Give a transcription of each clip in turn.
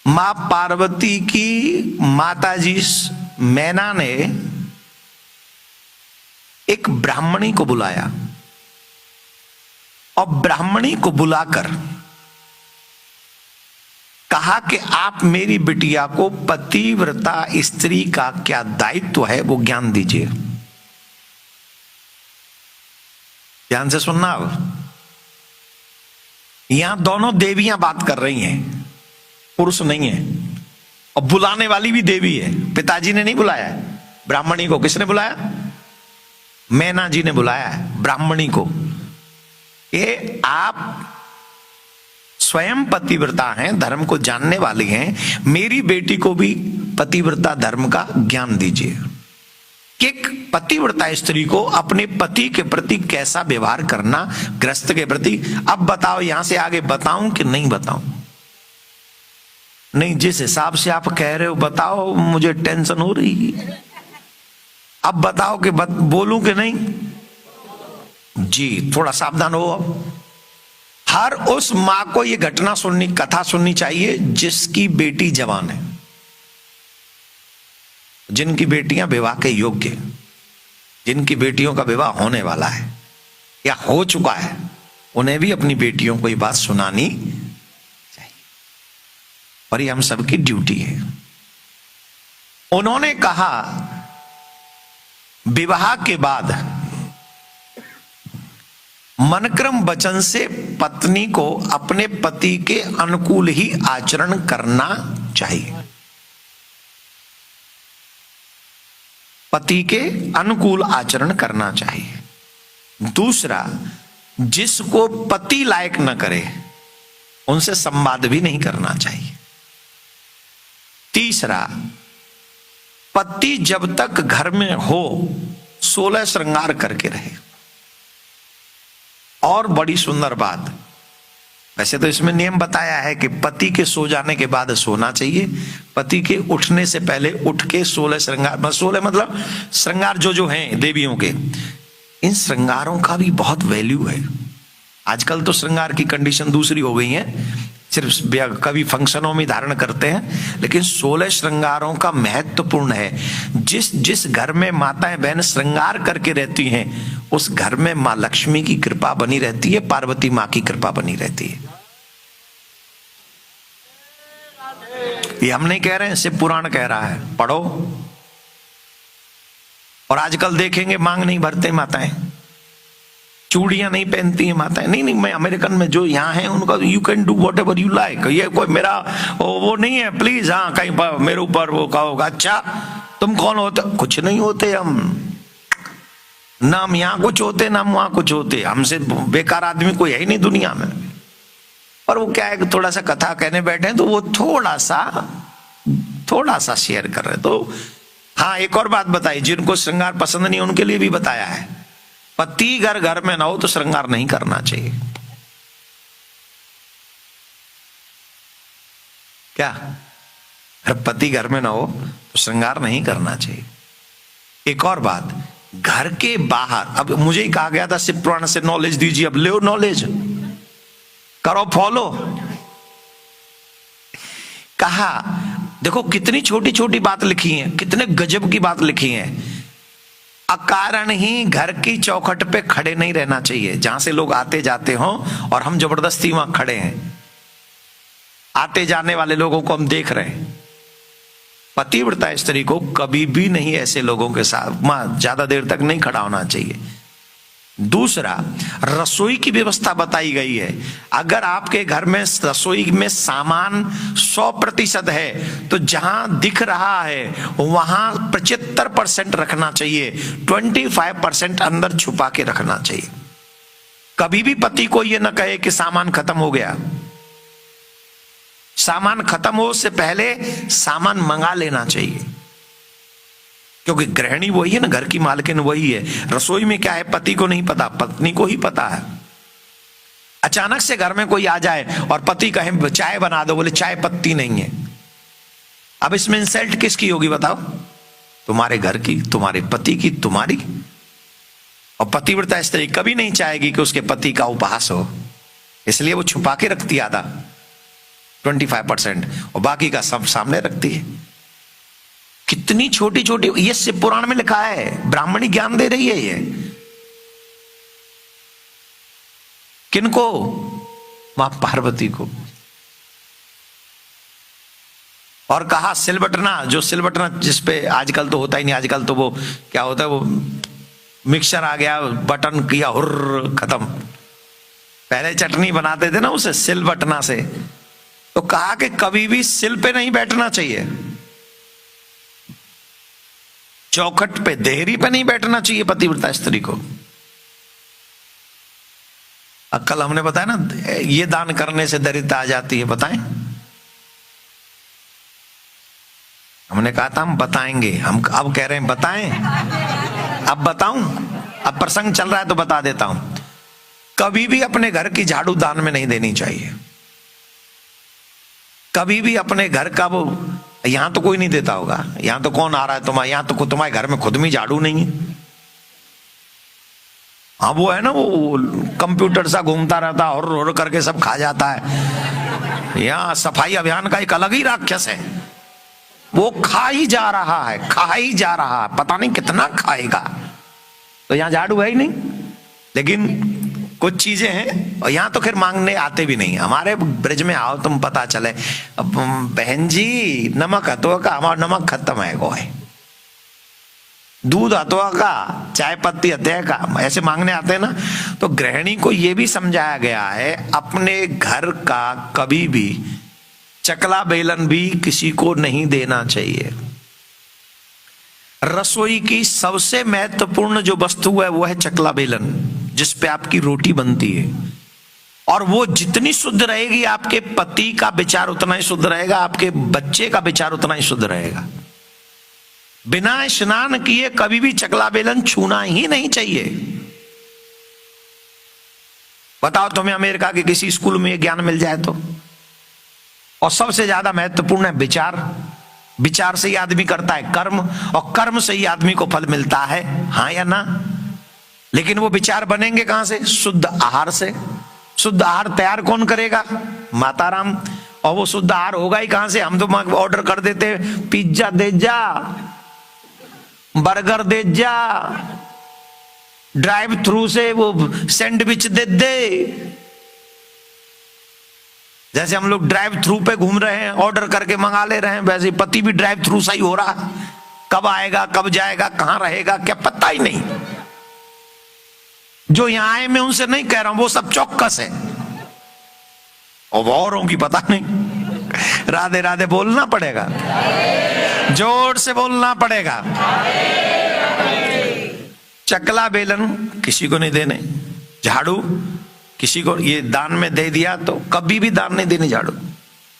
मां पार्वती की माताजी मैना ने एक ब्राह्मणी को बुलाया और ब्राह्मणी को बुलाकर कहा कि आप मेरी बिटिया को पतिव्रता स्त्री का क्या दायित्व है वो ज्ञान दीजिए। ध्यान से सुनना। अब यहां दोनों देवियां बात कर रही हैं, पुरुष नहीं है, और बुलाने वाली भी देवी है। पिताजी ने नहीं बुलाया है ब्राह्मणी को। किसने बुलाया? मैना जी ने बुलाया है ब्राह्मणी को। ये आप स्वयं पतिव्रता हैं, धर्म को जानने वाली हैं, मेरी बेटी को भी पतिव्रता धर्म का ज्ञान दीजिए कि एक पतिव्रता स्त्री को अपने पति के प्रति कैसा व्यवहार करना, गृहस्थ के प्रति। अब बताओ, यहां से आगे बताऊं कि नहीं बताऊं? नहीं, जिस हिसाब से आप कह रहे हो बताओ, मुझे टेंशन हो रही है। अब बताओ कि बोलूं कि नहीं? जी, थोड़ा सावधान हो। अब हर उस मां को यह घटना सुननी, कथा सुननी चाहिए जिसकी बेटी जवान है, जिनकी बेटियां विवाह के योग्य, जिनकी बेटियों का विवाह होने वाला है या हो चुका है, उन्हें भी अपनी बेटियों को ये बात सुनानी चाहिए। और ये हम सबकी ड्यूटी है। उन्होंने कहा विवाह के बाद मनक्रम वचन से पत्नी को अपने पति के अनुकूल ही आचरण करना चाहिए। पति के अनुकूल आचरण करना चाहिए। दूसरा, जिसको पति लायक न करे उनसे संवाद भी नहीं करना चाहिए। तीसरा, पति जब तक घर में हो 16 श्रृंगार करके रहे। और बड़ी सुंदर बात, वैसे तो इसमें नियम बताया है कि पति के सो जाने के बाद सोना चाहिए, पति के उठने से पहले उठ के 16 श्रृंगार, 16 मतलब श्रृंगार जो हैं देवियों के, इन श्रृंगारों का भी बहुत वैल्यू है। आजकल तो श्रृंगार की कंडीशन दूसरी हो गई है, सिर्फ कभी फंक्शनों में धारण करते हैं, लेकिन 16 श्रृंगारों का महत्वपूर्ण है। जिस घर में माताएं बहन श्रृंगार करके रहती हैं, उस घर में मां लक्ष्मी की कृपा बनी रहती है, पार्वती मां की कृपा बनी रहती है। ये हम नहीं कह रहे हैं, शिव पुराण कह रहा है, पढ़ो। और आजकल देखेंगे मांग नहीं भरते माताएं, चूड़ियां नहीं पहनती हैं माताएं। नहीं, मैं अमेरिकन में जो यहाँ है उनका you can do what ever you like. ये कोई मेरा वो नहीं है, प्लीज। हाँ, कहीं पर मेरे ऊपर वो कहोगा अच्छा तुम कौन होते? कुछ नहीं होते हम, ना हम यहाँ कुछ होते ना हम वहां कुछ होते। हमसे बेकार आदमी कोई है ही नहीं दुनिया में। पर वो क्या है कि थोड़ा सा कथा कहने बैठे हैं तो वो थोड़ा सा शेयर कर रहे। तो हाँ, एक और बात बताई, जिनको श्रृंगार पसंद नहीं उनके लिए भी बताया है, पति घर में ना हो तो श्रृंगार नहीं करना चाहिए। क्या? अगर पति घर में ना हो तो श्रृंगार नहीं करना चाहिए। एक और बात, घर के बाहर, अब मुझे ही कहा गया था शिव पुराण से नॉलेज दीजिए, अब ले नॉलेज, करो फॉलो। कहा देखो कितनी छोटी छोटी बात लिखी है, कितने गजब की बात लिखी है। अकारण ही घर की चौखट पे खड़े नहीं रहना चाहिए, जहां से लोग आते जाते हों और हम जबरदस्ती वहां खड़े हैं। आते जाने वाले लोगों को हम देख रहे हैं। पतिव्रता स्त्री को कभी भी नहीं ऐसे लोगों के साथ ज्यादा देर तक नहीं खड़ा होना चाहिए। दूसरा, रसोई की व्यवस्था बताई गई है। अगर आपके घर में रसोई में सामान 100% है तो जहां दिख रहा है वहां 75% रखना चाहिए, 25% अंदर छुपा के रखना चाहिए। कभी भी पति को यह न कहे कि सामान खत्म हो गया। सामान खत्म हो उससे पहले सामान मंगा लेना चाहिए, क्योंकि गृहिणी वही है ना, घर की मालकिन वही है। रसोई में क्या है पति को नहीं पता, पत्नी को ही पता है। अचानक से घर में कोई आ जाए और पति कहे चाय बना दो, बोले चाय पत्ती नहीं है। अब इसमें इंसल्ट किसकी होगी बताओ? तुम्हारे घर की, तुम्हारे पति की, तुम्हारी। और पतिव्रता स्त्री कभी नहीं चाहेगी कि उसके पति का उपहास हो, इसलिए वो छुपा के रखती आधा। 25% और बाकी का सब सामने रखती है। कितनी छोटी छोटी, ये शिव पुराण में लिखा है, ब्राह्मणी ज्ञान दे रही है ये। किनको? मां पार्वती को। और कहा सिलबटना, जो सिलबटना जिसपे आजकल तो होता ही नहीं, आजकल तो वो क्या होता है, वो मिक्सचर आ गया, बटन किया हुर्र खत्म। पहले चटनी बनाते थे ना उसे सिलबटना से। तो कहा कि कभी भी सिल पे नहीं बैठना चाहिए, चौखट पे, देहरी पे नहीं बैठना चाहिए पतिव्रता स्त्री को। कल हमने बताया ना, ये दान करने से दरिद्रता आ जाती है, बताएं? हमने कहा था हम बताएंगे, हम अब कह रहे हैं बताएं। अब बताऊं? अब प्रसंग चल रहा है तो बता देता हूं। कभी भी अपने घर की झाड़ू दान में नहीं देनी चाहिए। कभी भी अपने घर का वो, यहां तो कोई नहीं देता होगा, यहां तो कौन आ रहा है तुम्हारे, यहां तो तुम्हारे घर में खुद में झाड़ू नहीं है। हाँ वो है ना, वो कंप्यूटर सा घूमता रहता और करके सब खा जाता है। यहाँ सफाई अभियान का एक अलग ही राक्षस है, वो खा ही जा रहा है, खा ही जा रहा है, पता नहीं कितना खाएगा। तो यहाँ झाड़ू है ही नहीं। लेकिन कुछ चीजें हैं, और यहाँ तो खैर मांगने आते भी नहीं। हमारे ब्रिज में आओ तुम, पता चले बहन जी नमक हतो का, हमारा नमक खत्म है गो है, दूध हतो का, चाय पत्ती हत्या का, ऐसे मांगने आते हैं ना। तो गृहिणी को यह भी समझाया गया है, अपने घर का कभी भी चकला बेलन भी किसी को नहीं देना चाहिए। रसोई की सबसे महत्वपूर्ण जो वस्तु है वो है चकला बेलन, जिस पे आपकी रोटी बनती है। और वो जितनी शुद्ध रहेगी, आपके पति का विचार उतना ही शुद्ध रहेगा, आपके बच्चे का विचार उतना ही शुद्ध रहेगा। बिना स्नान किए कभी भी चकला बेलन छूना ही नहीं चाहिए। बताओ तुम्हें अमेरिका के किसी स्कूल में ये ज्ञान मिल जाए तो। और सबसे ज्यादा महत्वपूर्ण है विचार। विचार से ही आदमी करता है कर्म, और कर्म से ही आदमी को फल मिलता है, हाँ या ना। लेकिन वो विचार बनेंगे कहां से? शुद्ध आहार से। शुद्ध आहार तैयार कौन करेगा? माता राम। और वो शुद्ध आहार होगा ही कहां से? हम तो ऑर्डर कर देते, पिज्जा दे जा, बर्गर दे जा, ड्राइव थ्रू से वो सैंडविच दे दे। जैसे हम लोग ड्राइव थ्रू पे घूम रहे हैं, ऑर्डर करके मंगा ले रहे हैं, वैसे पति भी ड्राइव थ्रू सा ही हो रहा। कब आएगा, कब जाएगा, कहां रहेगा, क्या पता ही नहीं। जो यहां आए मैं उनसे नहीं कह रहा हूं, वो सब चौकस है, और औरों की पता नहीं। राधे राधे बोलना पड़ेगा, जोर से बोलना पड़ेगा। चकला बेलन किसी को नहीं देने, झाड़ू किसी को ये दान में दे दिया तो कभी भी दान नहीं देने, झाड़ू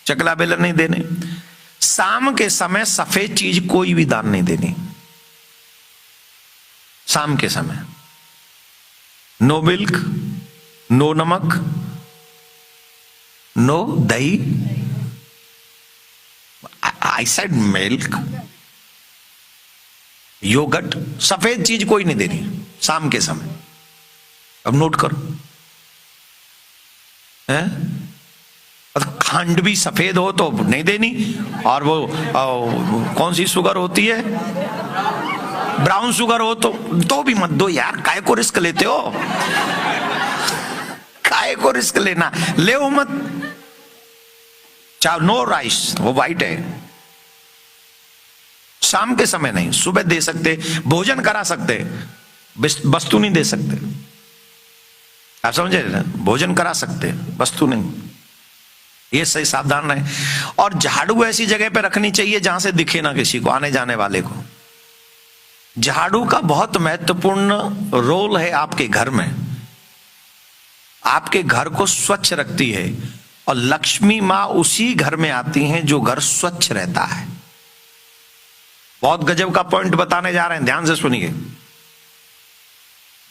चकला बेलन नहीं देने। शाम के समय सफेद चीज कोई भी दान नहीं देनी। शाम के समय नो मिल्क, नो नमक, नो दही, आई सेड मिल्क, योगर्ट, सफेद चीज कोई नहीं देनी शाम के समय। अब नोट करो, खंड भी सफेद हो तो नहीं देनी, और वो कौन सी शुगर होती है, ब्राउन शुगर हो तो भी मत दो यार। काय को रिस्क लेते हो, काय को रिस्क लेना, ले मत। चाहे नो राइस, वो वाइट है। शाम के समय नहीं, सुबह दे सकते, भोजन करा सकते, वस्तु नहीं दे सकते। आप समझे ना, भोजन करा सकते, वस्तु नहीं। ये सही सावधान रहे। और झाड़ू ऐसी जगह पे रखनी चाहिए जहां से दिखे ना किसी को, आने जाने वाले को। झाड़ू का बहुत महत्वपूर्ण रोल है आपके घर में, आपके घर को स्वच्छ रखती है। और लक्ष्मी मां उसी घर में आती हैं जो घर स्वच्छ रहता है। बहुत गजब का पॉइंट बताने जा रहे हैं, ध्यान से सुनिए।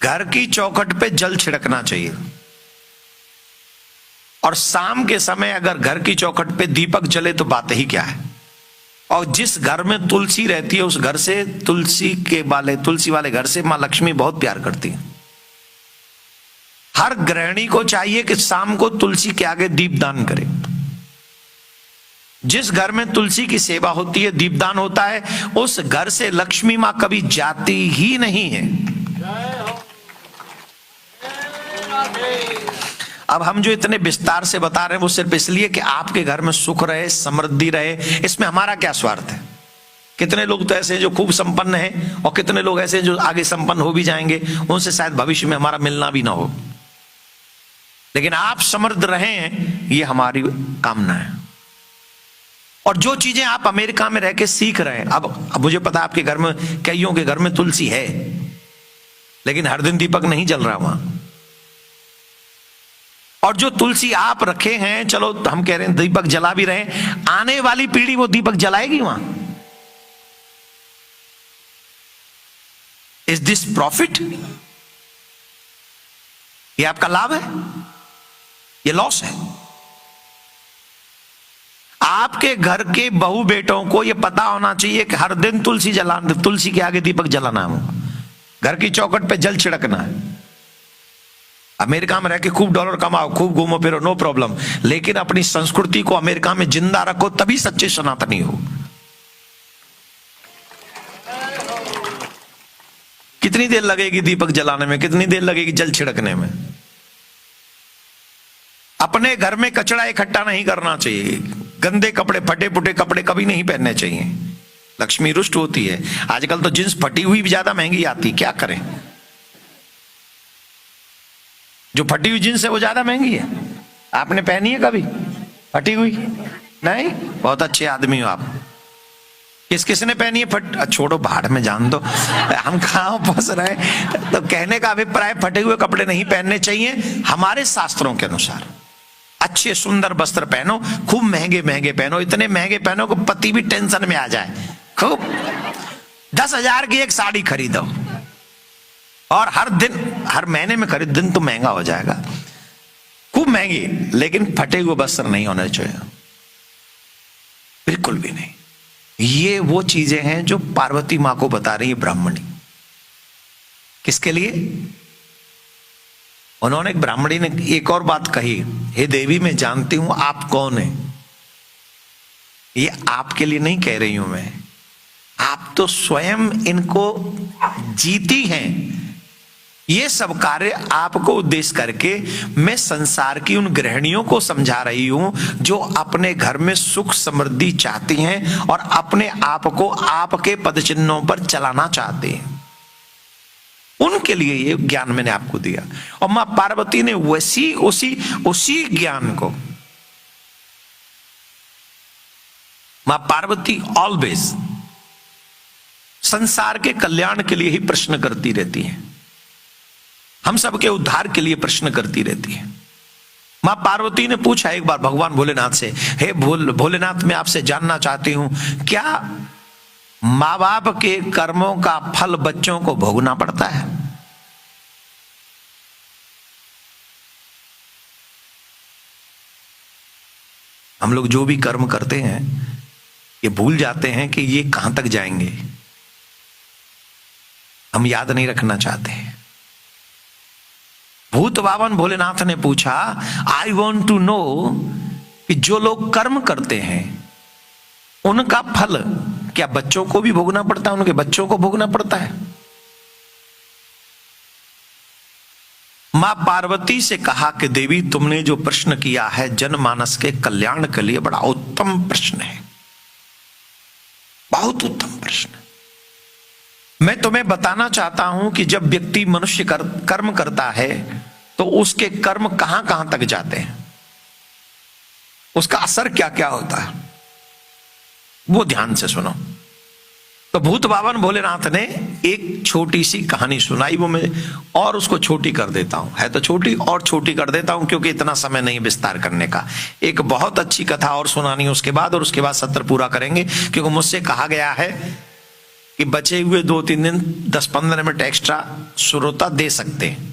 घर की चौखट पे जल छिड़कना चाहिए, और शाम के समय अगर घर की चौखट पे दीपक जले तो बात ही क्या है। और जिस घर में तुलसी रहती है, उस घर से, तुलसी वाले घर से मां लक्ष्मी बहुत प्यार करती है। हर गृहिणी को चाहिए कि शाम को तुलसी के आगे दीप दान करे। जिस घर में तुलसी की सेवा होती है, दीपदान होता है, उस घर से लक्ष्मी मां कभी जाती ही नहीं है। अब हम जो इतने विस्तार से बता रहे हैं वो सिर्फ इसलिए कि आपके घर में सुख रहे, समृद्धि रहे। इसमें हमारा क्या स्वार्थ है? कितने लोग तो ऐसे हैं जो खूब संपन्न हैं, और कितने लोग ऐसे हैं जो आगे संपन्न हो भी जाएंगे, उनसे शायद भविष्य में हमारा मिलना भी ना हो। लेकिन आप समृद्ध रहें, ये हमारी कामना है। और जो चीजें आप अमेरिका में रह के सीख रहे हैं, अब मुझे पता है आपके घर में, कईयों के घर में तुलसी है, लेकिन हर दिन दीपक नहीं जल रहा वहां। और जो तुलसी आप रखे हैं, चलो हम कह रहे हैं दीपक जला भी रहे, आने वाली पीढ़ी वो दीपक जलाएगी वहां। Is this profit? ये आपका लाभ है, ये लॉस है? आपके घर के बहू बेटों को यह पता होना चाहिए कि हर दिन तुलसी के आगे दीपक जलाना है, घर की चौखट पे जल छिड़कना है। अमेरिका में रह के खूब डॉलर कमाओ, खूब घूमो फिरो, नो प्रॉब्लम, लेकिन अपनी संस्कृति को अमेरिका में जिंदा रखो, तभी सच्चे सनातनी हो। कितनी देर लगेगी दीपक जलाने में, कितनी देर लगेगी जल छिड़कने में? अपने घर में कचरा इकट्ठा नहीं करना चाहिए, गंदे कपड़े, फटे पुटे कपड़े कभी नहीं पहनने चाहिए, लक्ष्मी रुष्ट होती है। आजकल तो जींस फटी हुई भी ज्यादा महंगी आती, क्या करें? जो फटी हुई जींस है वो ज्यादा महंगी है। आपने पहनी है कभी फटी हुई? नहीं? बहुत अच्छे आदमी हो आप। किसने पहनी है छोड़ो भाड़ में, जान दो, हम कहां फंस रहे। तो कहने का अभिप्राय, फटे हुए कपड़े नहीं पहनने चाहिए हमारे शास्त्रों के अनुसार। अच्छे सुंदर वस्त्र पहनो, खूब महंगे महंगे पहनो, इतने महंगे पहनो कि पति भी टेंशन में आ जाए। खूब 10,000 की एक साड़ी खरीदो, और हर महीने में खरीद, दिन तो महंगा हो जाएगा, खूब महंगी, लेकिन फटे हुए वस्त्र नहीं होने चाहिए, बिल्कुल भी नहीं। ये वो चीजें हैं जो पार्वती मां को बता रही है ब्राह्मणी। किसके लिए? उन्होंने, ब्राह्मणी ने एक और बात कही, हे देवी मैं जानती हूं आप कौन है। ये आपके लिए नहीं कह रही हूं मैं, आप तो स्वयं इनको जीती हैं। ये सब कार्य आपको उद्देश्य करके मैं संसार की उन गृहिणियों को समझा रही हूं जो अपने घर में सुख समृद्धि चाहती हैं और अपने आप को आपके पदचिन्हों पर चलाना चाहते हैं। उनके लिए ये ज्ञान मैंने आपको दिया, और मां पार्वती ने उसी ज्ञान को, मां पार्वती ऑलवेज संसार के कल्याण के लिए ही प्रश्न करती रहती है, हम सबके उद्धार के लिए प्रश्न करती रहती है। मां पार्वती ने पूछा एक बार भगवान भोलेनाथ से, हे भोलेनाथ मैं आपसे जानना चाहती हूं, क्या मां बाप के कर्मों का फल बच्चों को भोगना पड़ता है? हम लोग जो भी कर्म करते हैं ये भूल जाते हैं कि ये कहां तक जाएंगे, हम याद नहीं रखना चाहते। भूत बावन भोलेनाथ ने पूछा, आई वॉन्ट टू नो कि जो लोग कर्म करते हैं उनका फल क्या बच्चों को भी भोगना पड़ता है, उनके बच्चों को भोगना पड़ता है? मां पार्वती से कहा कि देवी तुमने जो प्रश्न किया है जनमानस के कल्याण के लिए बड़ा उत्तम प्रश्न है, बहुत उत्तम प्रश्न। मैं तुम्हें बताना चाहता हूं कि जब व्यक्ति मनुष्य कर्म करता है तो उसके कर्म कहां कहां तक जाते हैं, उसका असर क्या क्या होता है, वो ध्यान से सुनो। तो भूत बावन भोलेनाथ ने एक छोटी सी कहानी सुनाई, वो मैं और उसको छोटी कर देता हूं, है तो छोटी और छोटी कर देता हूं क्योंकि इतना समय नहीं विस्तार करने का। एक बहुत अच्छी कथा और सुनानी है उसके बाद, और उसके बाद सत्र पूरा करेंगे, क्योंकि मुझसे कहा गया है कि बचे हुए 2-3 दिन 10-15 मिनट एक्स्ट्रा श्रोता दे सकते हैं,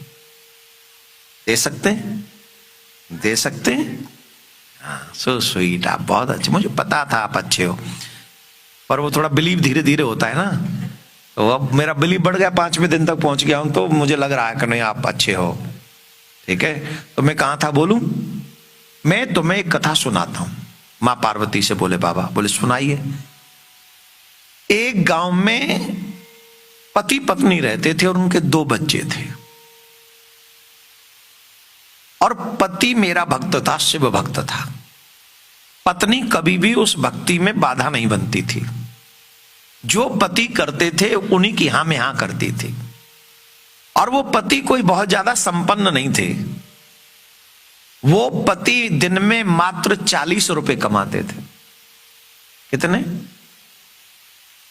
दे सकते हैं, दे सकते हैं। हाँ, सो स्वीट, आप बहुत अच्छे, मुझे पता था आप अच्छे हो, पर वो थोड़ा बिलीव धीरे धीरे होता है ना, तो अब मेरा बिलीव बढ़ गया, 5वें दिन तक पहुंच गया हूं, तो मुझे लग रहा है कि नहीं आप अच्छे हो। ठीक है, तो मैं कहां था बोलूं, मैं तुम्हें एक कथा सुनाता हूं। मां पार्वती से बोले बाबा, बोले सुनाइए। एक गांव में पति पत्नी रहते थे और उनके 2 बच्चे थे। और पति मेरा भक्त था, शिव भक्त था। पत्नी कभी भी उस भक्ति में बाधा नहीं बनती थी। जो पति करते थे उन्हीं की हां में हां करती थी। और वो पति कोई बहुत ज्यादा संपन्न नहीं थे। वो पति दिन में मात्र 40 रुपए कमाते थे। कितने?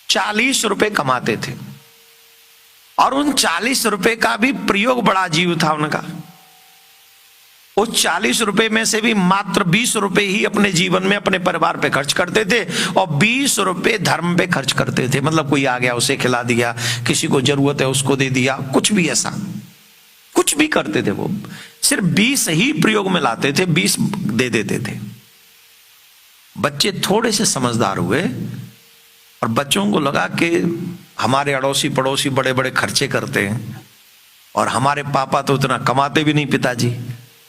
40 रुपए कमाते थे। और उन 40 रुपए का भी प्रयोग बड़ा अजीब था उनका। उस 40 रुपए में से भी मात्र 20 रुपए ही अपने जीवन में अपने परिवार पे खर्च करते थे और 20 रुपए धर्म पे खर्च करते थे। मतलब कोई आ गया उसे खिला दिया, किसी को जरूरत है उसको दे दिया, कुछ भी ऐसा कुछ भी करते थे। वो सिर्फ 20 ही प्रयोग में लाते थे, 20 दे देते थे। बच्चे थोड़े से समझदार हुए और बच्चों को लगा कि हमारे अड़ोसी पड़ोसी बड़े बड़े खर्चे करते हैं और हमारे पापा तो उतना कमाते भी नहीं, पिताजी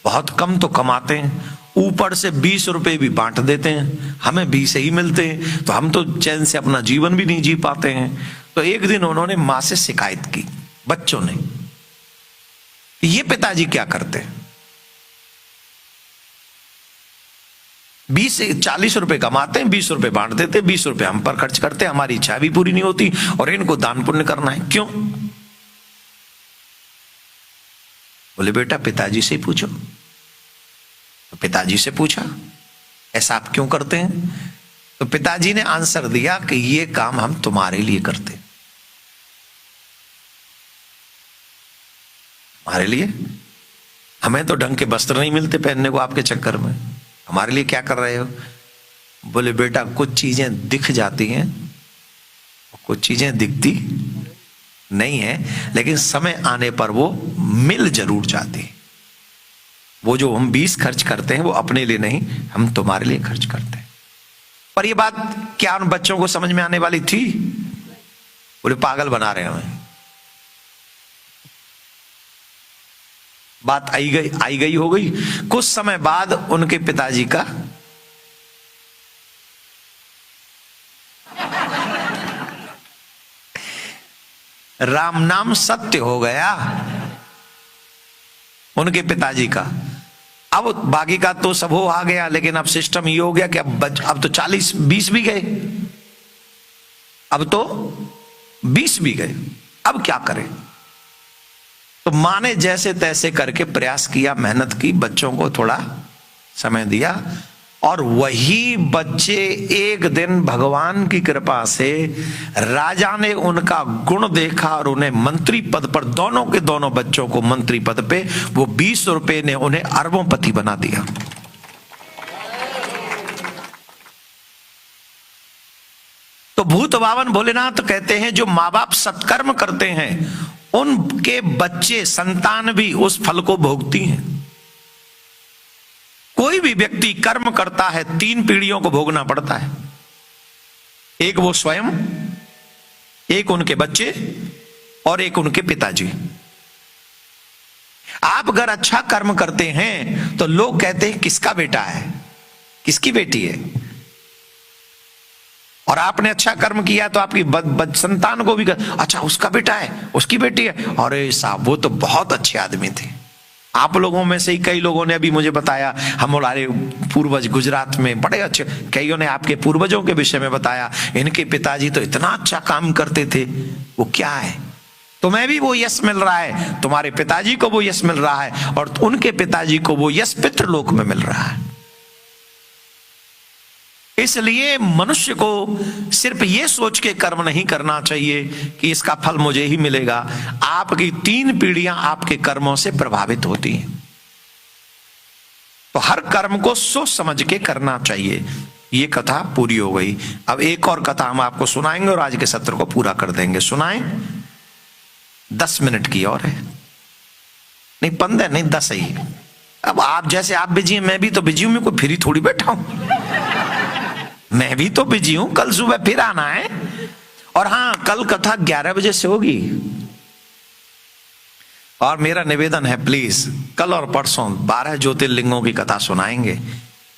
बहुत कम तो कमाते हैं, ऊपर से 20 रुपए भी बांट देते हैं, हमें 20 ही मिलते हैं, तो हम तो चैन से अपना जीवन भी नहीं जी पाते हैं। तो एक दिन उन्होंने मां से शिकायत की, बच्चों ने, ये पिताजी क्या करते हैं, 40 रुपए कमाते हैं, 20 रुपए बांट देते, 20 रुपए हम पर खर्च करते हैं, हमारी इच्छा भी पूरी नहीं होती और इनको दान पुण्य करना है, क्यों? बोले बेटा पिताजी से पूछो। तो पिताजी से पूछा, ऐसा आप क्यों करते हैं? तो पिताजी ने आंसर दिया कि ये काम हम तुम्हारे लिए करते हैं। हमारे लिए? हमें तो ढंग के वस्त्र नहीं मिलते पहनने को आपके चक्कर में, हमारे लिए क्या कर रहे हो? बोले बेटा कुछ चीजें दिख जाती हैं, कुछ चीजें दिखती नहीं है, लेकिन समय आने पर वो मिल जरूर जाती है। वो जो हम 20 खर्च करते हैं वो अपने लिए नहीं, हम तुम्हारे लिए खर्च करते हैं। पर ये बात क्या उन बच्चों को समझ में आने वाली थी? बोले पागल बना रहे हैं। बात आई गई हो गई। कुछ समय बाद उनके पिताजी का राम नाम सत्य हो गया, उनके पिताजी का। अब बाकी का तो सब हो आ गया, लेकिन अब सिस्टम ये हो गया कि अब तो 40-20 भी गए, अब तो 20 भी गए, अब क्या करें? तो मां ने जैसे तैसे करके प्रयास किया, मेहनत की, बच्चों को थोड़ा समय दिया और वही बच्चे एक दिन भगवान की कृपा से राजा ने उनका गुण देखा और उन्हें मंत्री पद पर, दोनों के दोनों बच्चों को मंत्री पद पे, वो 20 रुपए ने उन्हें अरबोंपति बना दिया। तो भूत बावन भोलेनाथ कहते हैं जो माँ बाप सत्कर्म करते हैं उनके बच्चे, संतान भी उस फल को भोगती हैं। कोई भी व्यक्ति कर्म करता है 3 पीढ़ियों को भोगना पड़ता है, एक वो स्वयं, एक उनके बच्चे और एक उनके पिताजी। आप अगर अच्छा कर्म करते हैं तो लोग कहते हैं किसका बेटा है, किसकी बेटी है, और आपने अच्छा कर्म किया तो आपकी संतान को भी अच्छा उसका बेटा है, उसकी बेटी है, अरे साहब वो तो बहुत अच्छे आदमी थे। आप लोगों में से ही कई लोगों ने अभी मुझे बताया, हमारे पूर्वज गुजरात में बड़े अच्छे, कईयों ने आपके पूर्वजों के विषय में बताया, इनके पिताजी तो इतना अच्छा काम करते थे। वो क्या है? तुम्हें भी वो यश मिल रहा है, तुम्हारे पिताजी को वो यश मिल रहा है और उनके पिताजी को वो यश पितृलोक में मिल रहा है। इसलिए मनुष्य को सिर्फ ये सोच के कर्म नहीं करना चाहिए कि इसका फल मुझे ही मिलेगा। आपकी 3 पीढ़ियां आपके कर्मों से प्रभावित होती हैं, तो हर कर्म को सोच समझ के करना चाहिए। ये कथा पूरी हो गई। अब एक और कथा हम आपको सुनाएंगे और आज के सत्र को पूरा कर देंगे। सुनाएं? 10 मिनट की और है, नहीं 15 नहीं 10 ही। अब आप जैसे आप बिजी हैं, मैं भी तो बिजी हूं, मैं कोई फ्री थोड़ी बैठा हूं, मैं भी तो बिजी हूं, कल सुबह फिर आना है। और हाँ, कल कथा 11 बजे से होगी। और मेरा निवेदन है प्लीज, कल और परसों 12 ज्योतिर्लिंगों की कथा सुनाएंगे।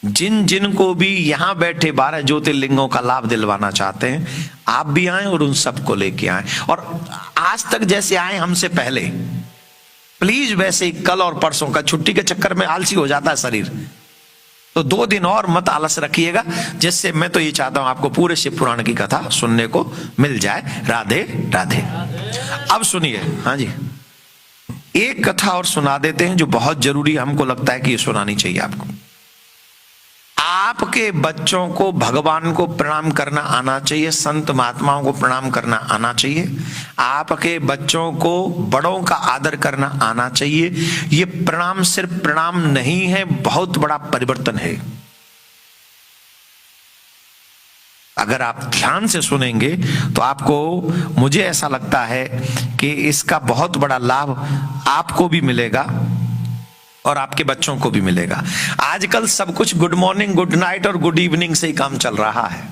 जिन जिन को भी यहां बैठे 12 ज्योतिर्लिंगों का लाभ दिलवाना चाहते हैं, आप भी आए और उन सबको लेके आए, और आज तक जैसे आए हमसे पहले, प्लीज वैसे ही कल और परसों का, छुट्टी के चक्कर में आलसी हो जाता है शरीर, तो 2 दिन और मत आलस रखिएगा, जिससे मैं तो ये चाहता हूं आपको पूरे शिव पुराण की कथा सुनने को मिल जाए। राधे राधे। अब सुनिए, हाँ जी, एक कथा और सुना देते हैं जो बहुत जरूरी, हमको लगता है कि ये सुनानी चाहिए आपको। आपके बच्चों को भगवान को प्रणाम करना आना चाहिए, संत महात्माओं को प्रणाम करना आना चाहिए, आपके बच्चों को बड़ों का आदर करना आना चाहिए। ये प्रणाम सिर्फ प्रणाम नहीं है, बहुत बड़ा परिवर्तन है। अगर आप ध्यान से सुनेंगे तो आपको, मुझे ऐसा लगता है कि इसका बहुत बड़ा लाभ आपको भी मिलेगा और आपके बच्चों को भी मिलेगा। आजकल सब कुछ गुड मॉर्निंग, गुड नाइट और गुड इवनिंग से ही काम चल रहा है।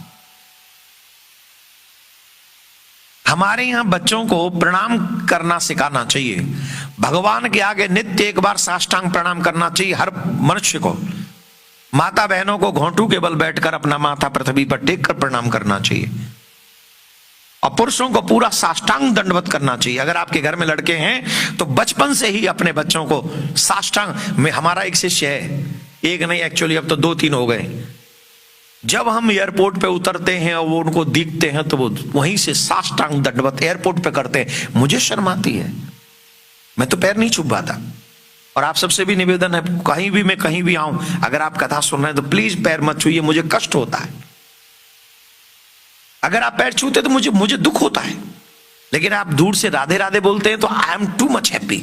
हमारे यहां बच्चों को प्रणाम करना सिखाना चाहिए। भगवान के आगे नित्य एक बार साष्टांग प्रणाम करना चाहिए हर मनुष्य को। माता बहनों को घोंटू के बल बैठकर अपना माथा पृथ्वी पर टेक कर प्रणाम करना चाहिए, और पुरुषों को पूरा साष्टांग दंडवत करना चाहिए। अगर आपके घर में लड़के हैं तो बचपन से ही अपने बच्चों को साष्टांग में, हमारा एक शिष्य है, एक नहीं एक्चुअली अब तो 2-3 हो गए, जब हम एयरपोर्ट पे उतरते हैं और वो उनको दिखते हैं तो वो वहीं से साष्टांग दंडवत एयरपोर्ट पे करते हैं। मुझे शर्म आती है, मैं तो पैर नहीं छुपाता। और आप सबसे भी निवेदन है, कहीं भी मैं कहीं भी आऊं, अगर आप कथा सुन रहे हैं तो प्लीज पैर मत छूइए, मुझे कष्ट होता है। अगर आप पैर छूते तो मुझे दुख होता है, लेकिन आप दूर से राधे राधे बोलते हैं तो I am too much happy.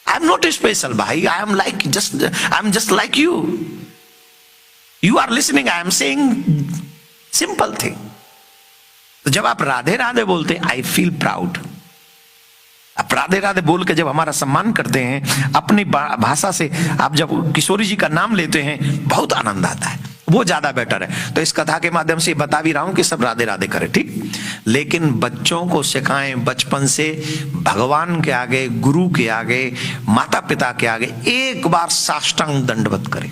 I am not special भाई, I am just like you. You are listening, I am saying simple thing. तो जब आप राधे राधे बोलते हैं, आई फील प्राउड। आप राधे राधे बोल के जब हमारा सम्मान करते हैं अपनी भाषा से, आप जब किशोरी जी का नाम लेते हैं, बहुत आनंद आता है, वो ज्यादा बेटर है। तो इस कथा के माध्यम से बता भी रहा हूं कि सब राधे राधे करें, ठीक। लेकिन बच्चों को सिखाएं बचपन से, भगवान के आगे, गुरु के आगे, माता पिता के आगे एक बार साष्टांग दंडवत करें।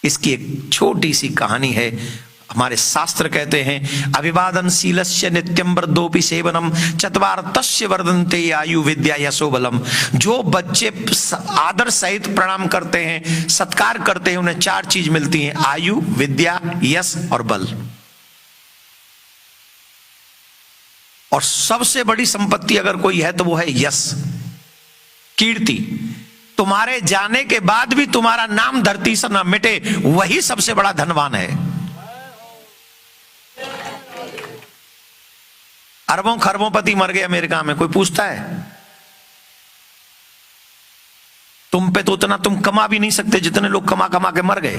इसकी एक छोटी सी कहानी है। हमारे शास्त्र कहते हैं, अभिवादनशीलस्य नित्यं वृद्धोपि सेवनम चत्वारतस्य वर्धन्ते आयु विद्या यशो बलम। जो बच्चे आदर सहित प्रणाम करते हैं, सत्कार करते हैं, उन्हें 4 चीज मिलती हैं, आयु, विद्या, यश और बल। और सबसे बड़ी संपत्ति अगर कोई है तो वो है यश, कीर्ति। तुम्हारे जाने के बाद भी तुम्हारा नाम धरती से न मिटे, वही सबसे बड़ा धनवान है। अरबों खरबों पति मर गए अमेरिका में, कोई पूछता है? तुम पे तो उतना तुम कमा भी नहीं सकते जितने लोग कमा कमा के मर गए,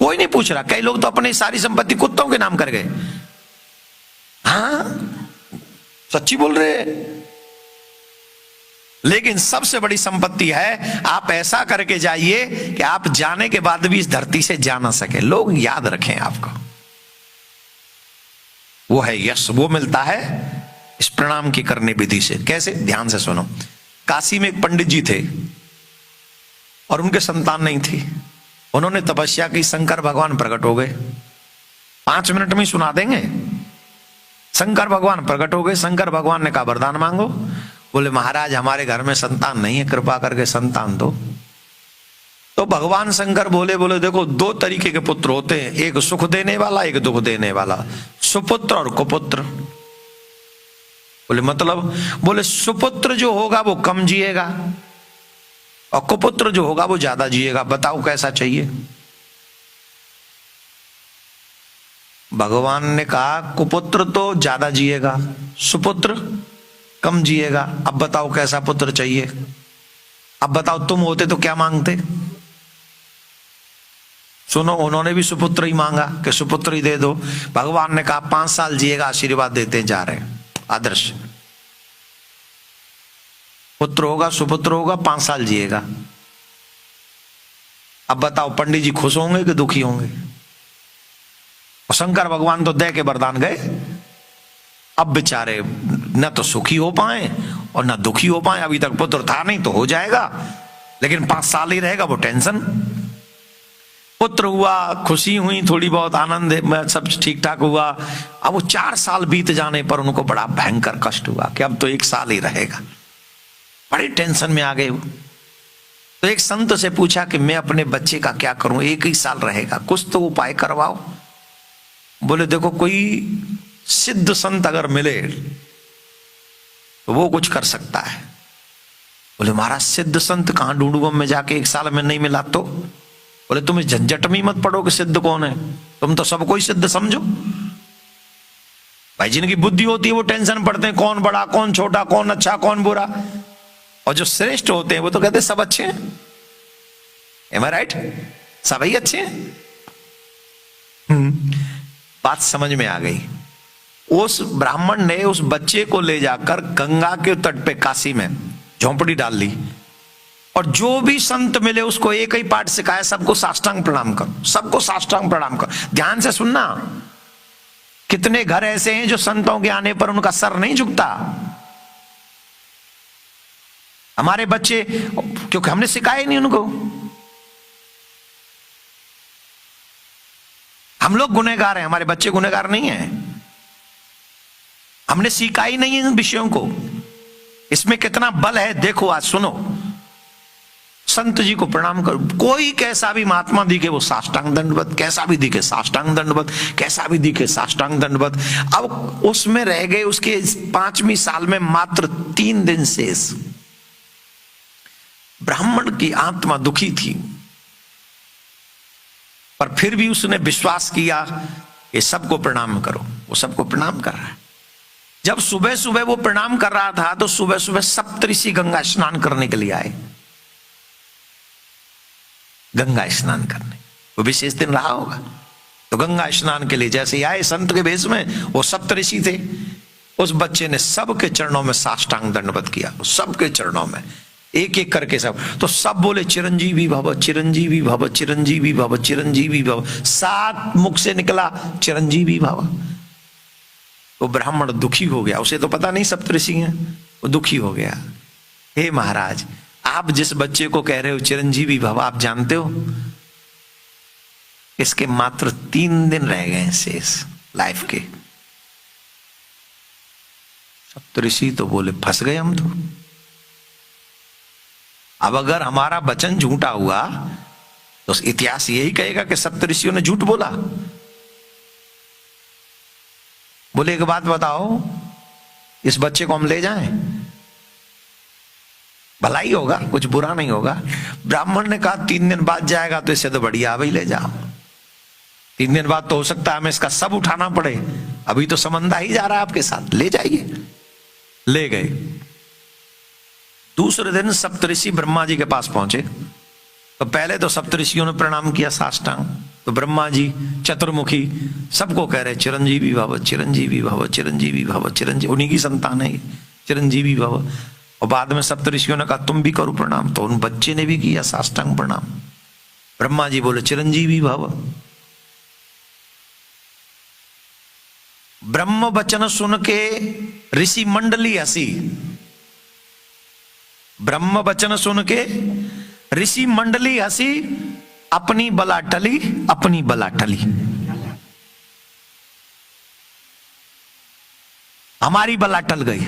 कोई नहीं पूछ रहा। कई लोग तो अपनी सारी संपत्ति कुत्तों के नाम कर गए। हाँ, सच्ची बोल रहे। लेकिन सबसे बड़ी संपत्ति है, आप ऐसा करके जाइए कि आप जाने के बाद भी इस धरती से जा ना सके, लोग याद रखें आपको। वो है यश, वो मिलता है इस प्रणाम की करने विधि से। कैसे? ध्यान से सुनो। काशी में एक पंडित जी थे और उनके संतान नहीं थी। उन्होंने तपस्या की, शंकर भगवान प्रकट हो गए। 5 मिनट में सुना देंगे। शंकर भगवान प्रकट हो गए। शंकर भगवान ने कहा वरदान मांगो। बोले महाराज हमारे घर में संतान नहीं है, कृपा करके संतान दो। तो भगवान शंकर बोले देखो 2 तरीके के पुत्र होते हैं, एक सुख देने वाला, एक दुख देने वाला, सुपुत्र और कुपुत्र। बोले मतलब? बोले सुपुत्र जो होगा वो कम जिएगा और कुपुत्र जो होगा वो ज्यादा जिएगा। बताओ कैसा चाहिए? भगवान ने कहा कुपुत्र तो ज्यादा जिएगा, सुपुत्र कम जिएगा। अब बताओ कैसा पुत्र चाहिए? अब बताओ तुम होते तो क्या मांगते? सुनो, उन्होंने भी सुपुत्र ही मांगा कि सुपुत्र ही दे दो। भगवान ने कहा 5 साल जिएगा, आशीर्वाद देते जा रहे हैं। आदर्श पुत्र होगा, सुपुत्र होगा, 5 साल जिएगा। अब बताओ पंडित जी खुश होंगे कि दुखी होंगे? और शंकर भगवान तो दे के वरदान गए। अब बेचारे न तो सुखी हो पाए और न दुखी हो पाए। अभी तक पुत्र था नहीं तो हो जाएगा, लेकिन 5 साल ही रहेगा वो टेंशन। पुत्र हुआ, खुशी हुई, थोड़ी बहुत आनंद में सब ठीक ठाक हुआ। अब वो 4 साल बीत जाने पर उनको बड़ा भयंकर कष्ट हुआ कि अब तो 1 साल ही रहेगा। बड़ी टेंशन में आ गए वो। तो एक संत से पूछा कि मैं अपने बच्चे का क्या करूं, 1 ही साल रहेगा, कुछ तो उपाय करवाओ। बोले देखो कोई सिद्ध संत अगर मिले तो वो कुछ कर सकता है। बोले महाराज सिद्ध संत कहां ढूंढूं, मैं जाके 1 साल में नहीं मिला तो? बोले तुम इस झंझट में मत पड़ो कि सिद्ध कौन है, तुम तो सबको ही सिद्ध समझो। भाई जिनकी बुद्धि होती है वो टेंशन पड़ते हैं कौन बड़ा कौन छोटा, कौन अच्छा कौन बुरा। और जो श्रेष्ठ होते हैं वो तो कहते हैं सब अच्छे हैं। Am I right? सब ही अच्छे हैं। बात समझ में आ गई। उस ब्राह्मण ने उस बच्चे को ले जाकर गंगा के तट पे काशी में झोंपड़ी डाल ली और जो भी संत मिले उसको एक ही पाठ सिखाया, सबको साष्टांग प्रणाम करो, सबको साष्टांग प्रणाम करो। ध्यान से सुनना, कितने घर ऐसे हैं जो संतों के आने पर उनका सर नहीं झुकता। हमारे बच्चे, क्योंकि हमने सिखाया नहीं उनको। हम लोग गुनहगार हैं, हमारे बच्चे गुनहगार नहीं हैं। हमने सीखा ही नहीं इन विषयों को। इसमें कितना बल है देखो। आज सुनो, संत जी को प्रणाम करो, कोई कैसा भी महात्मा दिखे वो साष्टांग दंडवत, कैसा भी दिखे साष्टांग दंडवत, कैसा भी दिखे साष्टांग दंडवत। अब उसमें रह गए उसके 5वीं साल में मात्र 3 दिन शेष। ब्राह्मण की आत्मा दुखी थी पर फिर भी उसने विश्वास किया कि सबको प्रणाम करो। वो सबको प्रणाम कर रहा है। जब सुबह सुबह वो प्रणाम कर रहा था तो सुबह सुबह सप्तऋषि गंगा स्नान करने के लिए आए। गंगा स्नान करने, वो विशेष दिन रहा होगा तो गंगा स्नान के लिए जैसे आए संत के भेष में, वो सप्तऋषि थे। उस बच्चे ने सबके चरणों में साष्टांग दंडवत किया, सबके चरणों में एक एक करके सब। तो सब बोले चिरंजीवी भव चिरंजीवी भव चिरंजीवी भव चिरंजीवी भव। 7 मुख से निकला चिरंजीवी भव। वो ब्राह्मण दुखी हो गया, उसे तो पता नहीं सप्तऋषि हैं, वो दुखी हो गया। हे महाराज, आप जिस बच्चे को कह रहे हो चिरंजीवी भव, आप जानते हो इसके मात्र 3 दिन रह गए शेष लाइफ के। सप्तऋषि तो बोले फंस गए हम तो। अब अगर हमारा वचन झूठा हुआ तो इतिहास यही कहेगा कि सप्तऋषियों ने झूठ बोला। बोले एक बात बताओ, इस बच्चे को हम ले जाएं, भला ही होगा, कुछ बुरा नहीं होगा। ब्राह्मण ने कहा 3 दिन बाद जाएगा तो इससे तो बढ़िया भाई ले जाओ। 3 दिन बाद तो हो सकता है हमें इसका सब उठाना पड़े, अभी तो समंदा ही जा रहा है आपके साथ, ले जाइए। ले गए। दूसरे दिन सप्तऋषि ब्रह्मा जी के पास पहुंचे तो पहले तो सप्तऋषियों ने प्रणाम किया साष्टांग। तो ब्रह्मा जी चतुर्मुखी सबको कह रहे चिरंजीवी भव चिरंजीवी भव चिरंजीवी भव चिरंजीवी, उन्हीं की संतान है चिरंजीवी भव। और बाद में सप्तऋषियों ने कहा तुम भी करो प्रणाम, तो उन बच्चे ने भी किया साष्टांग प्रणाम। ब्रह्मा जी बोले चिरंजीवी भव। ब्रह्म वचन सुन के ऋषि मंडली हंसी। ब्रह्म वचन सुन के ऋषि मंडली हंसी, अपनी बला टली, अपनी बला टली। हमारी बला टल गई।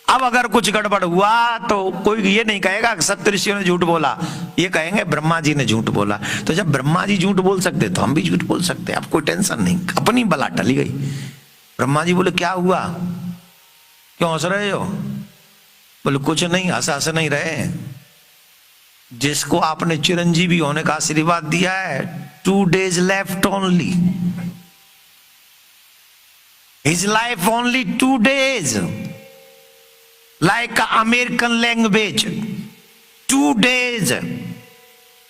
अब अगर कुछ गड़बड़ हुआ तो कोई ये नहीं कहेगा कि सप्तऋषियों ने झूठ बोला, ये कहेंगे ब्रह्मा जी ने झूठ बोला। तो जब ब्रह्मा जी झूठ बोल सकते तो हम भी झूठ बोल सकते हैं, अब कोई टेंशन नहीं, अपनी बला टली गई। ब्रह्मा जी बोले क्या हुआ, क्यों हंस रहे हो? बोले कुछ नहीं, हंस नहीं रहे। जिसको आपने चिरंजीवी होने का आशीर्वाद दिया है, 2 days left only, his life only 2 days, like American language, 2 days,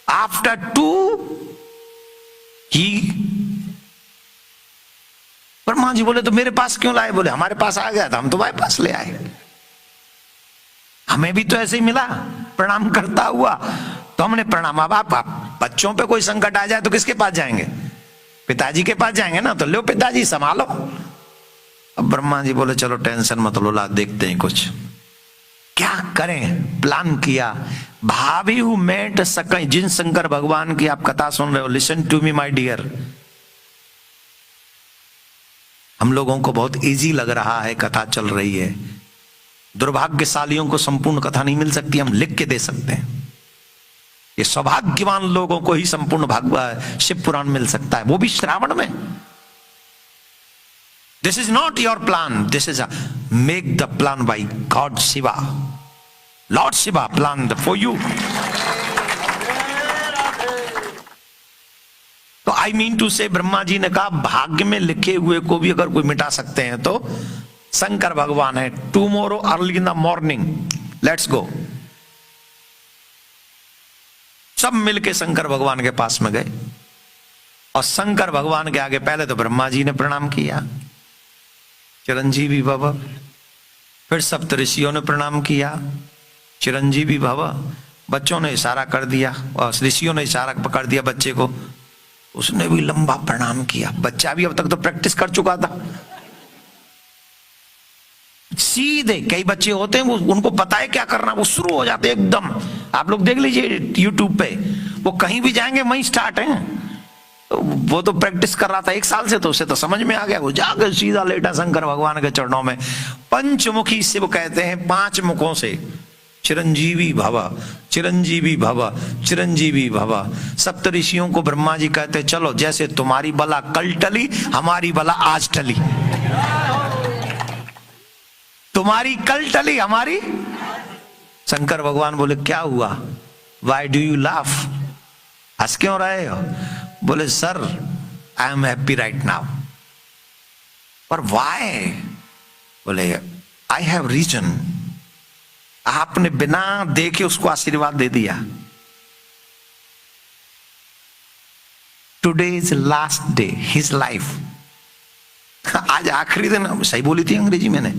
after 2 he। Brahma ji बोले तो मेरे पास क्यों लाए? बोले हमारे पास आ गया था, हम तो भाई पास ले आए, हमें भी तो ऐसे ही मिला प्रणाम करता हुआ, तो हमने प्रणाम। अब आप बच्चों पे कोई संकट आ जाए तो किसके पास जाएंगे? पिताजी के पास जाएंगे ना, तो लो पिताजी संभालो। अब ब्रह्मा जी बोले चलो टेंशन मत लो, ला देखते हैं कुछ। क्या करें, प्लान किया। भाभी हूं मेट सकई, जिन शंकर भगवान की आप कथा सुन रहे हो, listen to me my dear. हम लोगों को बहुत इजी लग रहा है, कथा चल रही है। दुर्भाग्यशालियों को संपूर्ण कथा नहीं मिल सकती, हम लिख के दे सकते हैं। ये सौभाग्यवान लोगों को ही संपूर्ण भागवत शिव पुराण मिल सकता है, वो भी श्रावण में। This is not your plan, this is make the plan by god Shiva, lord Shiva plan for you. तो आई मीन टू से, ब्रह्मा जी ने कहा भाग्य में लिखे हुए को भी अगर कोई मिटा सकते हैं तो शंकर भगवान है। Tomorrow early in the morning let's go. सब मिलके शंकर भगवान के पास में गए और शंकर भगवान के आगे पहले तो ब्रह्मा जी ने प्रणाम किया, चिरंजीवी भव। फिर सप्तऋषियों ने प्रणाम किया, चिरंजीवी भव। बच्चों ने इशारा कर दिया और ऋषियों ने इशारा पकड़ दिया बच्चे को, उसने भी लंबा प्रणाम किया। बच्चा भी अब तक तो प्रैक्टिस कर चुका था। सीधे कई बच्चे होते हैं वो, उनको पता है क्या करना, वो शुरू हो जाते एकदम। आप लोग देख लीजिए यूट्यूब पे, वो कहीं भी जाएंगे वहीं स्टार्ट है। वो तो प्रैक्टिस कर रहा था 1 साल से, तो उसे तो समझ में आ गया। वो जाकर सीधा लेटा शंकर भगवान के चरणों में। पंचमुखी शिव कहते हैं, 5 मुखों से चिरंजीवी भव, चिरंजीवी भव, चिरंजीवी भव। सप्तऋषियों को ब्रह्मा जी कहते चलो, जैसे तुम्हारी बला कल टली, हमारी बला आज टली। तुम्हारी कल टली, हमारी। शंकर भगवान बोले क्या हुआ, वाई डू यू लाफ, हंस क्यों रहे हो? बोले sir I am happy right now. पर वाई? बोले आई हैव रीजन। आपने बिना देखे उसको आशीर्वाद दे दिया। Today is last day his life. आज आखिरी दिन। सही बोली थी अंग्रेजी मैंने,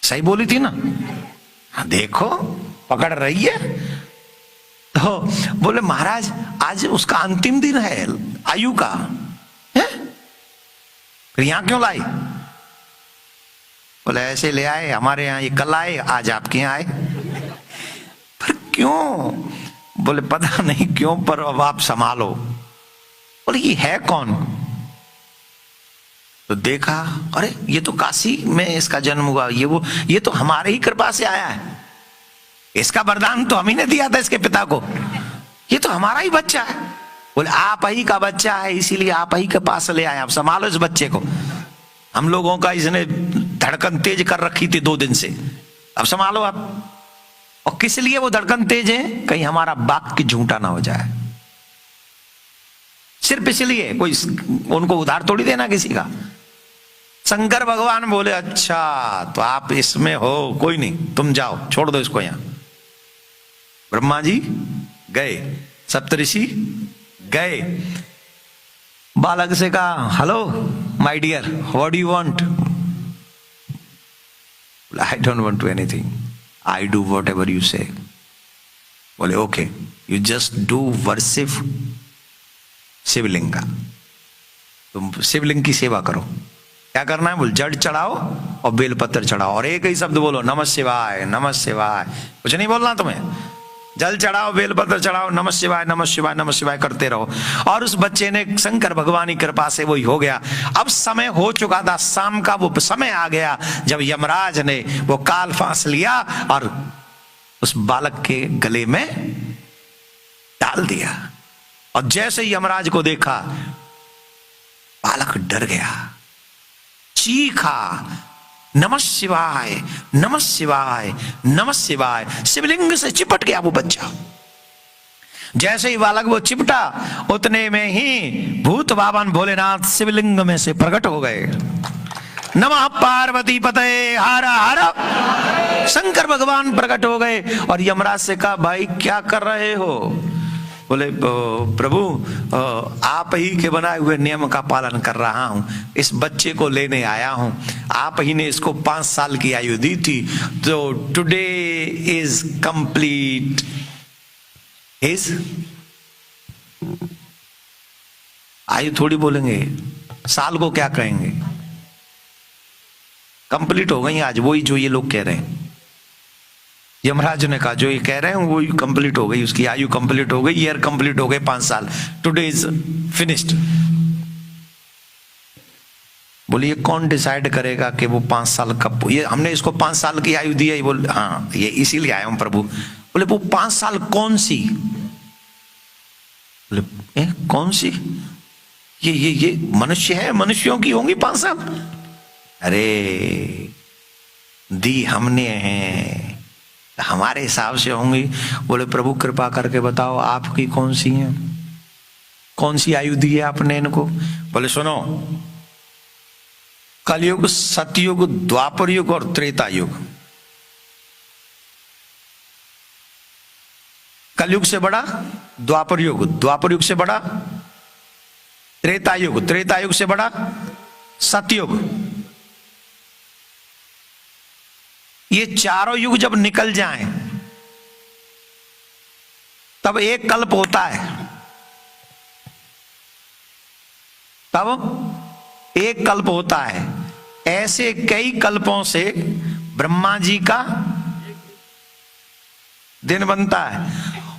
सही बोली थी ना? देखो पकड़ रही है। तो बोले महाराज आज उसका अंतिम दिन है आयु का, है? फिर यहां क्यों लाई? बोले ऐसे ले आए, हमारे यहाँ ये कल आए, आज आपके यहाँ आए। पर क्यों? बोले पता नहीं क्यों, पर अब आप संभालो। बोले ये है कौन? तो देखा, अरे ये तो काशी में इसका जन्म हुआ, ये तो हमारे ही कृपा से आया है। इसका वरदान तो हम ही ने दिया था इसके पिता को, ये तो हमारा ही बच्चा है। बोले आप ही का बच्चा है, इसीलिए आप ही के पास ले आए, आप संभालो इस बच्चे को। हम लोगों का इसने धड़कन तेज कर रखी थी 2 दिन से, अब संभालो आप। और किस लिए वो धड़कन तेज है? कहीं हमारा वाक्य झूठा ना हो जाए, सिर्फ इसलिए। कोई उनको उधार थोड़ी देना किसी का। शंकर भगवान बोले अच्छा तो आप इसमें हो, कोई नहीं, तुम जाओ, छोड़ दो इसको यहां। ब्रह्मा जी गए, सप्तऋषि गए, बालक से कहा hello my dear what do you want? I don't want to anything, I do whatever you say. बोले okay you just do worship Shivling का, तुम शिवलिंग की सेवा करो। क्या करना है? बोल जड़ चढ़ाओ और बेलपत्र चढ़ाओ और एक ही शब्द बोलो नमः शिवाय नमः शिवाय। कुछ नहीं बोलना तुम्हें, जल चढ़ाओ बेलपत्र चढ़ाओ, नमः शिवाय नमः शिवाय नमः शिवाय करते रहो। और उस बच्चे ने शंकर भगवान की कृपा से वही हो गया। अब समय हो चुका था, शाम का वो समय आ गया जब यमराज ने वो काल फांस लिया और उस बालक के गले में डाल दिया। और जैसे यमराज को देखा बालक डर गया, चीखा नमः शिवाय नमः शिवाय नमः शिवाय। शिवलिंग से चिपट गया वो बच्चा। जैसे ही बालक वो चिपटा उतने में ही भूत बाबन भोलेनाथ शिवलिंग में से प्रकट हो गए। नमः पार्वती पतये हर हर। शंकर भगवान प्रकट हो गए और यमराज से कहा भाई क्या कर रहे हो? बोले प्रभु आप ही के बनाए हुए नियम का पालन कर रहा हूं, इस बच्चे को लेने आया हूं। आप ही ने इसको 5 साल की आयु दी थी, तो टुडे इज कंप्लीट हिज आयु। थोड़ी बोलेंगे साल को क्या कहेंगे, कंप्लीट हो गई आज, वही जो ये लोग कह रहे हैं। यमराज ने कहा जो ये कह रहे हैं वो कंप्लीट हो गई, उसकी आयु कंप्लीट हो गई, ईयर कंप्लीट हो गए 5 साल, टुडे इज फिनिश्ड। बोलिए कौन डिसाइड करेगा कि वो 5 साल कब, ये हमने इसको 5 साल की आयु दी है, बोल हाँ ये इसीलिए आया हूं प्रभु। बोले वो 5 साल कौन सी? बोले कौन सी? ये मनुष्य है, मनुष्यों की होंगी 5 साल। अरे दी हमने हैं, हमारे हिसाब से होंगी। बोले प्रभु कृपा करके बताओ आपकी कौन सी है, कौन सी आयु दी है आपने इनको? बोले सुनो, कलयुग, सतयुग, द्वापर युग और त्रेता युग। कलयुग से बड़ा द्वापर युग, द्वापर युग से बड़ा त्रेता युग, त्रेता युग से बड़ा सतयुग। ये चारों युग जब निकल जाएं तब एक कल्प होता है, तब एक कल्प होता है। ऐसे कई कल्पों से ब्रह्मा जी का दिन बनता है,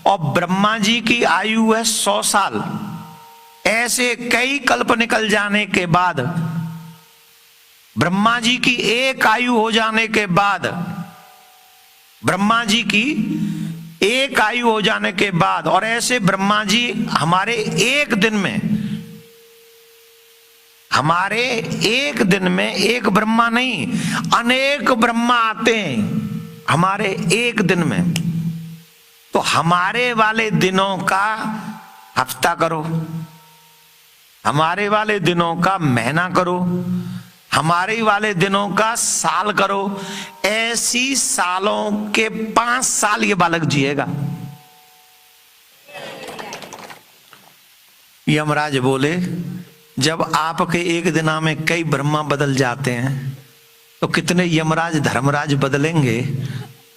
और ब्रह्मा जी की आयु है 100 साल। ऐसे कई कल्प निकल जाने के बाद, ब्रह्मा जी की एक आयु हो जाने के बाद, ब्रह्मा जी की एक आयु हो जाने के बाद, और ऐसे ब्रह्मा जी हमारे एक दिन में, हमारे एक दिन में एक ब्रह्मा नहीं अनेक ब्रह्मा आते हैं हमारे एक दिन में। तो हमारे वाले दिनों का हफ्ता करो, हमारे वाले दिनों का महीना करो, हमारे वाले दिनों का साल करो। ऐसी सालों के 5 साल ये बालक जिएगा। यमराज बोले जब आपके एक दिना में कई ब्रह्मा बदल जाते हैं तो कितने यमराज धर्मराज बदलेंगे?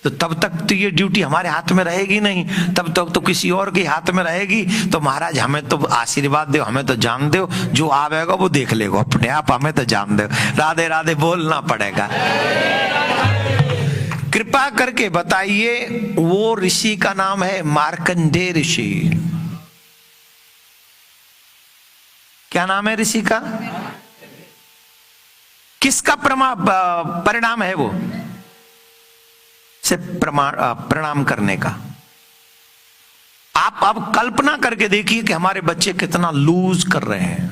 तो तब तक तो ये ड्यूटी हमारे हाथ में रहेगी नहीं, तब तक तो किसी और के हाथ में रहेगी। तो महाराज हमें तो आशीर्वाद दो, हमें तो जान दो, जो आवेगा वो देख लेगा अपने आप, हमें तो जान दो। राधे राधे बोलना पड़ेगा। कृपा करके बताइए वो ऋषि का नाम है मार्कंडेय ऋषि। क्या नाम है ऋषि का? किसका परिणाम है वो? से प्रणाम करने का। आप अब कल्पना करके देखिए कि हमारे बच्चे कितना लूज कर रहे हैं।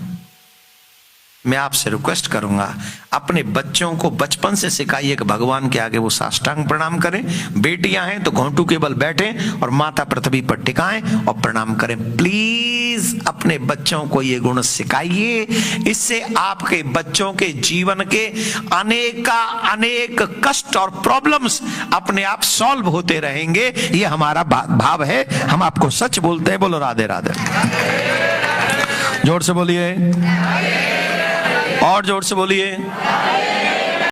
मैं आपसे रिक्वेस्ट करूंगा अपने बच्चों को बचपन से सिखाइए कि भगवान के आगे वो साष्टांग प्रणाम करें। बेटियां हैं तो घोंटू के बल बैठें और माथा पृथ्वी पर टिकाएं और प्रणाम करें। प्लीज अपने बच्चों को ये गुण सिखाइए। इससे आपके बच्चों के जीवन के अनेक कष्ट और प्रॉब्लम्स अपने आप सॉल्व होते रहेंगे। ये हमारा भाव है, हम आपको सच बोलते हैं। बोलो राधे राधे। जोर से बोलिए और जोर से बोलिए।